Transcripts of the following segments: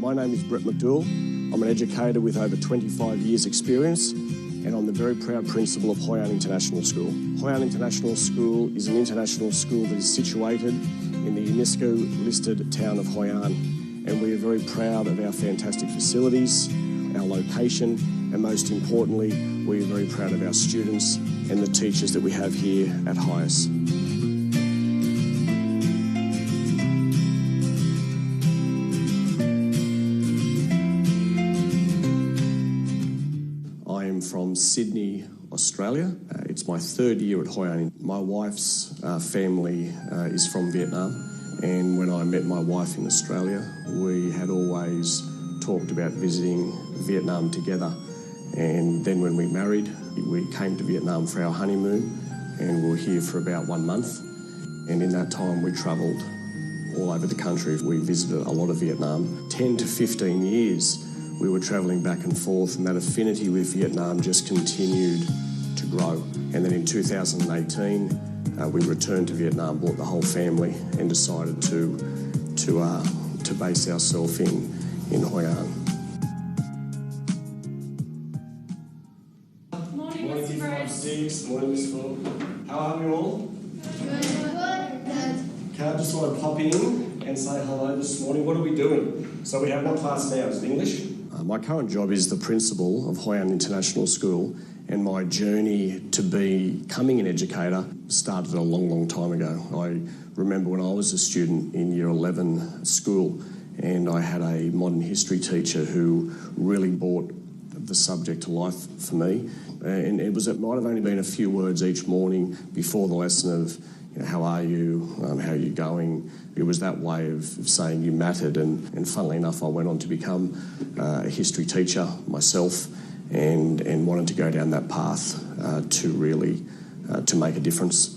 My name is Brett McDougall. I'm an educator with over 25 years' experience, and I'm the very proud principal of Hoi An International School. Hoi An International School is an international school that is situated in the UNESCO-listed town of Hoi An, and we are very proud of our fantastic facilities, our location, and most importantly, we are very proud of our students and the teachers that we have here at HIAS. I am from Sydney, Australia. It's my third year at Hoi An. My wife's family is from Vietnam, and when I met my wife in Australia, we had always talked about visiting Vietnam together. And then when we married, we came to Vietnam for our honeymoon, and we were here for about 1 month. And in that time, we travelled all over the country. We visited a lot of Vietnam. 10 to 15 years, we were travelling back and forth, and that affinity with Vietnam just continued to grow. And then in 2018, we returned to Vietnam, brought the whole family, and decided to base ourselves in Hoi An. Morning, Mr. Francis. Morning, Miss Full. How are you all? Good. Okay, I just want to pop in and say hello this morning. What are we doing? So we have one class now. Is it English? My current job is the principal of Hoi An International School, and my journey to becoming an educator started a long, long time ago. I remember when I was a student in Year 11 school, and I had a modern history teacher who really brought the subject to life for me. And it might have only been a few words each morning before the lesson of, how are you, how are you going? It was that way of saying you mattered, and funnily enough, I went on to become a history teacher myself, and wanted to go down that path to really to make a difference.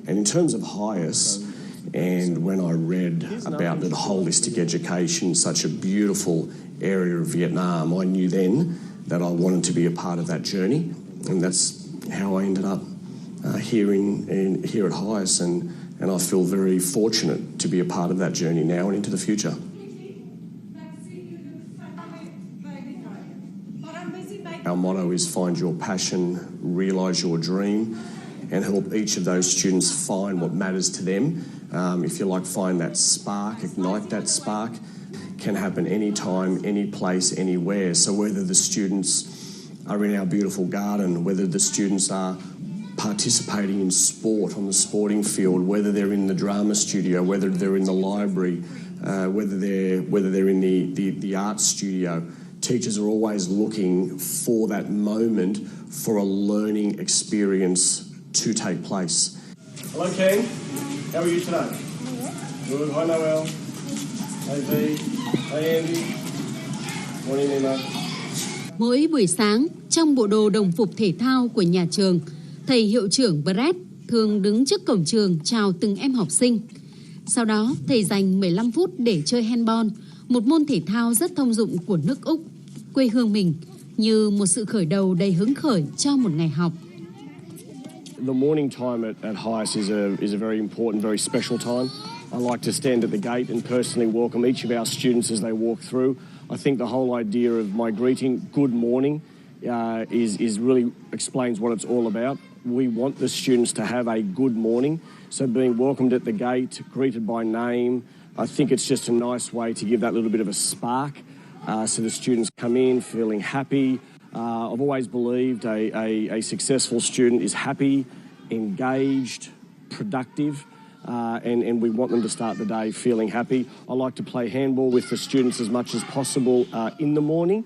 And in terms of HIAS, and when I read about the holistic education, such a beautiful area of Vietnam, I knew then that I wanted to be a part of that journey, and that's how I ended up here at HIAS, and I feel very fortunate to be a part of that journey now and into the future. Our motto is find your passion, realise your dream, and help each of those students find what matters to them. If you like, find that spark, ignite that spark. Can happen anytime, any place, anywhere. So whether the students are in our beautiful garden, whether the students are participating in sport on the sporting field, whether they're in the drama studio, whether they're in the library, whether they're in the art studio, teachers are always looking for that moment for a learning experience to take place. Hello, Ken. How are you today? Good. Hi, Noel. Hi, V. Hi, Andy. Morning, Nina. Mỗi buổi sáng, trong bộ đồ đồng phục thể thao của nhà trường, thầy hiệu trưởng Brett thường đứng trước cổng trường chào từng em học sinh. Sau đó, thầy dành 15 phút để chơi handball, một môn thể thao rất thông dụng của nước Úc, quê hương mình, như một sự khởi đầu đầy hứng khởi cho một ngày học. The morning time at HIAS is a very important, very special time. I like to stand at the gate and personally welcome each of our students as they walk through. I think the whole idea of my greeting, good morning, is really explains what it's all about. We want the students to have a good morning. So being welcomed at the gate, greeted by name, I think it's just a nice way to give that little bit of a spark. So the students come in feeling happy. I've always believed a successful student is happy, engaged, productive, and we want them to start the day feeling happy. I like to play handball with the students as much as possible in the morning,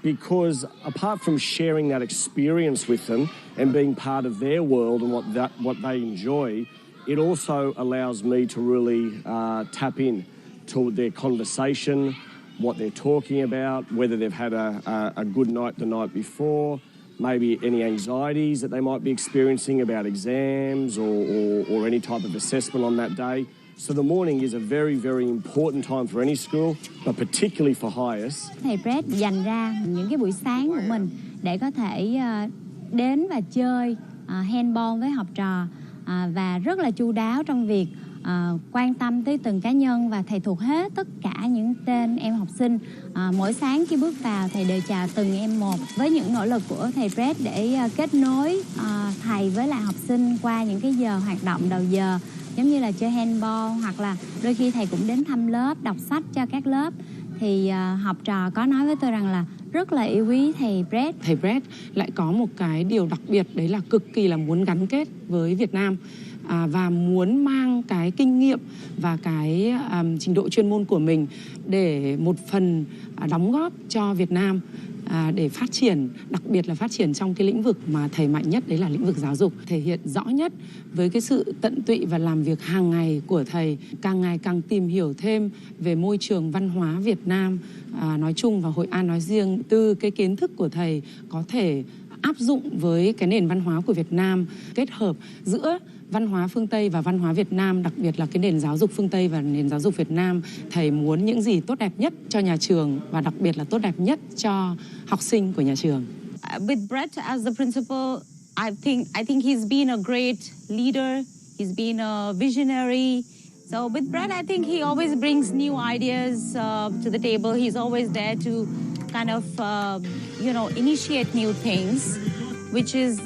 because apart from sharing that experience with them and being part of their world and what they enjoy, it also allows me to really tap in to their conversation, what they're talking about, whether they've had a good night the night before, maybe any anxieties that they might be experiencing about exams or any type of assessment on that day. So the morning is a very, very important time for any school, but particularly for HIAS. Thầy Brett dành ra những cái buổi sáng của mình để có thể đến và chơi handball với học trò và rất là chu đáo trong việc quan tâm tới từng cá nhân và thầy thuộc hết tất cả những tên em học sinh. Mỗi sáng khi bước vào, thầy đều chào từng em một. Với những nỗ lực của thầy Brett để kết nối thầy với lại học sinh qua những cái giờ hoạt động đầu giờ, giống như là chơi handball, hoặc là đôi khi thầy cũng đến thăm lớp, đọc sách cho các lớp. Thì học trò có nói với tôi rằng là rất là yêu quý thầy Brett. Thầy Brett lại có một cái điều đặc biệt, đấy là cực kỳ là muốn gắn kết với Việt Nam và muốn mang cái kinh nghiệm và cái trình độ chuyên môn của mình để một phần đóng góp cho Việt Nam để phát triển, đặc biệt là phát triển trong cái lĩnh vực mà thầy mạnh nhất, đấy là lĩnh vực giáo dục. Thể hiện rõ nhất với cái sự tận tụy và làm việc hàng ngày của thầy, càng ngày càng tìm hiểu thêm về môi trường văn hóa Việt Nam nói chung và Hội An nói riêng. Từ cái kiến thức của thầy có thể áp dụng với cái nền văn hóa của Việt Nam, kết hợp giữa văn hóa phương Tây và văn hóa Việt Nam, đặc biệt là cái nền giáo dục phương Tây và nền giáo dục Việt Nam. Thầy muốn những gì tốt đẹp nhất cho nhà trường và đặc biệt là tốt đẹp nhất cho học sinh của nhà trường. With Brett as the principal, I think he's been a great leader. He's been a visionary. So with Brett, I think he always brings new ideas to the table. He's always there to kind of, initiate new things, which is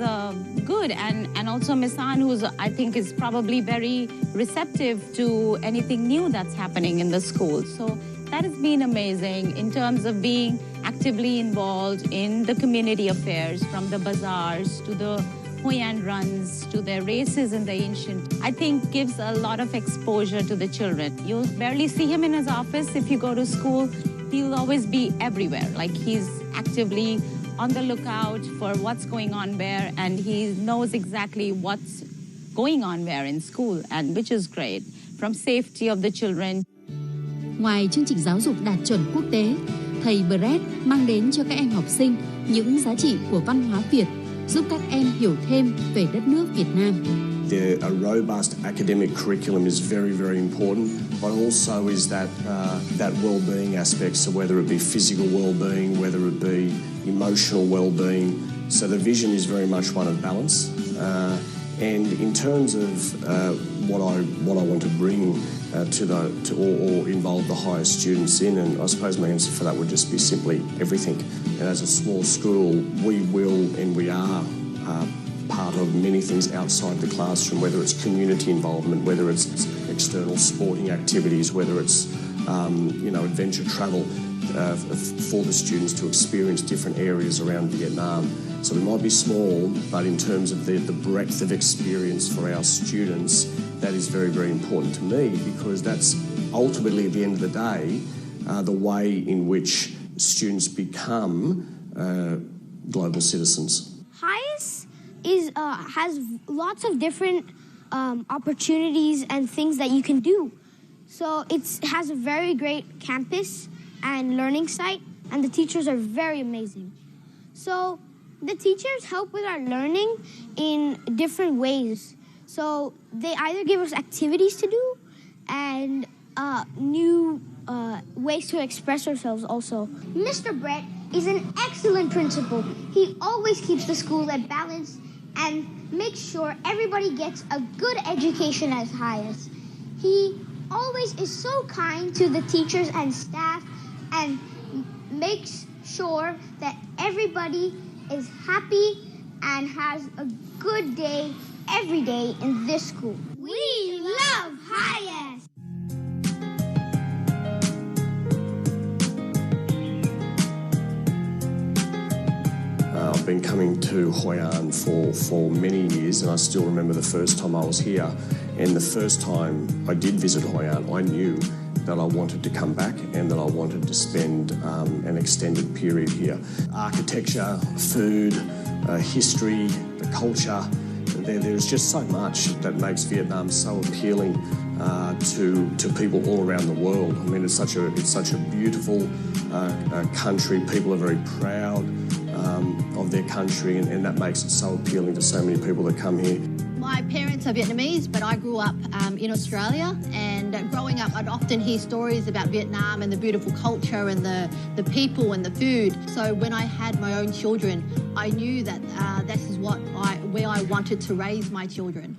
good. And also Misan, who's I think is probably very receptive to anything new that's happening in the school. So that has been amazing in terms of being actively involved in the community affairs, from the bazaars to the Hoi An runs to their races in the ancient. I think gives a lot of exposure to the children. You'll barely see him in his office if you go to school. He'll always be everywhere. Like he's actively on the lookout for what's going on where, and he knows exactly what's going on where in school, and which is great. From safety of the children. Ngoài chương trình giáo dục đạt chuẩn quốc tế, thầy Brett mang đến cho các em học sinh những giá trị của văn hóa Việt, giúp các em hiểu thêm về đất nước Việt Nam. A robust academic curriculum is very, very important, but also is that well-being aspect. So whether it be physical well-being, whether it be emotional well-being. So the vision is very much one of balance. And in terms of what I want to bring or involve the higher students in, and I suppose my answer for that would just be simply everything. And as a small school, we will and we are part of many things outside the classroom, whether it's community involvement, whether it's external sporting activities, whether it's adventure travel for the students to experience different areas around Vietnam. So we might be small, but in terms of the breadth of experience for our students, that is very, very important to me, because that's ultimately, at the end of the day, the way in which students become global citizens. HIAS has lots of different opportunities and things that you can do. So it has a very great campus and learning site, and the teachers are very amazing. So the teachers help with our learning in different ways. So they either give us activities to do and new ways to express ourselves also. Mr. Brett is an excellent principal. He always keeps the school at balance and makes sure everybody gets a good education at HIAS. He always is so kind to the teachers and staff and makes sure that everybody is happy and has a good day every day in this school. We love HIAS! I've been coming to Hoi An for many years, and I still remember the first time I was here. And the first time I did visit Hoi An, I knew that I wanted to come back and that I wanted to spend an extended period here. Architecture, food, history, the culture, there's just so much that makes Vietnam so appealing to people all around the world. I mean, it's such a beautiful country. People are very proud of their country, and that makes it so appealing to so many people that come here. My parents are Vietnamese, but I grew up in Australia. And growing up, I'd often hear stories about Vietnam and the beautiful culture and the people and the food. So when I had my own children, I knew that this is where I wanted to raise my children.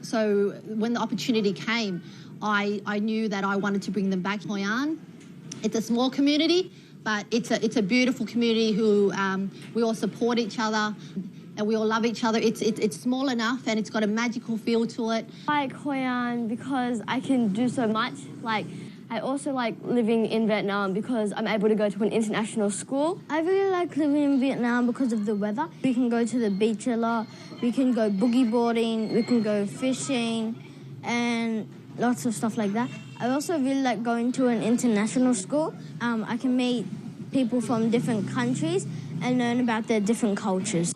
So when the opportunity came, I knew that I wanted to bring them back to Hoi An. It's a small community, but it's a beautiful community who we all support each other. And we all love each other. It's small enough and it's got a magical feel to it. I like Hoi An because I can do so much. Like, I also like living in Vietnam because I'm able to go to an international school. I really like living in Vietnam because of the weather. We can go to the beach a lot. We can go boogie boarding. We can go fishing and lots of stuff like that. I also really like going to an international school. I can meet people from different countries and learn about their different cultures.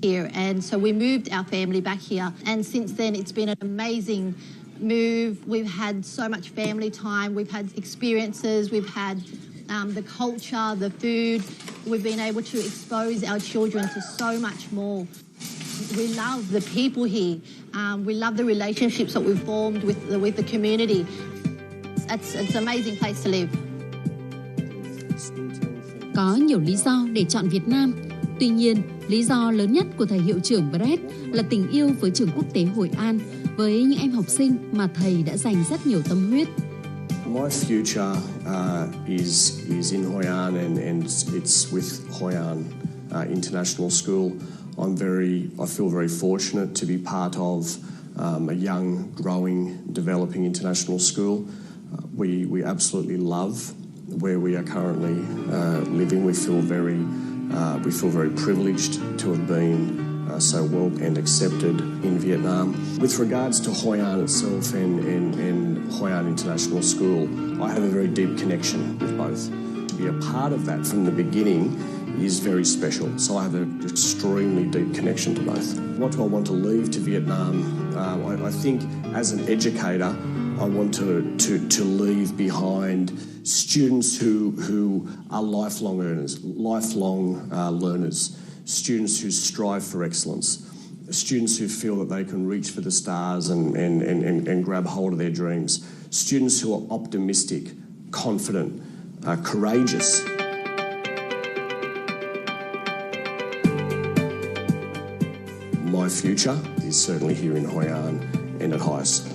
Here, and so we moved our family back here, and since then it's been an amazing move. We've had so much family time, we've had experiences, we've had the culture, the food. We've been able to expose our children to so much more. We love the people here. We love the relationships that we've formed with the community. It's an amazing place to live. Có nhiều lý do để chọn Việt Nam. Tuy nhiên, lý do lớn nhất của thầy hiệu trưởng Brett là tình yêu với trường quốc tế Hội An, với những em học sinh mà thầy đã dành rất nhiều tâm huyết. My future is in Hoi An and it's with Hoi An International School. I feel very fortunate to be part of a young, growing, developing international school. We absolutely love where we are currently living. We feel very privileged to have been so well and accepted in Vietnam. With regards to Hoi An itself and Hoi An International School, I have a very deep connection with both. To be a part of that from the beginning is very special. So I have an extremely deep connection to both. What do I want to leave to Vietnam? I think as an educator, I want to leave behind students who are lifelong learners, students who strive for excellence, students who feel that they can reach for the stars and grab hold of their dreams, students who are optimistic, confident, courageous. My future is certainly here in Hoi An and at Highest.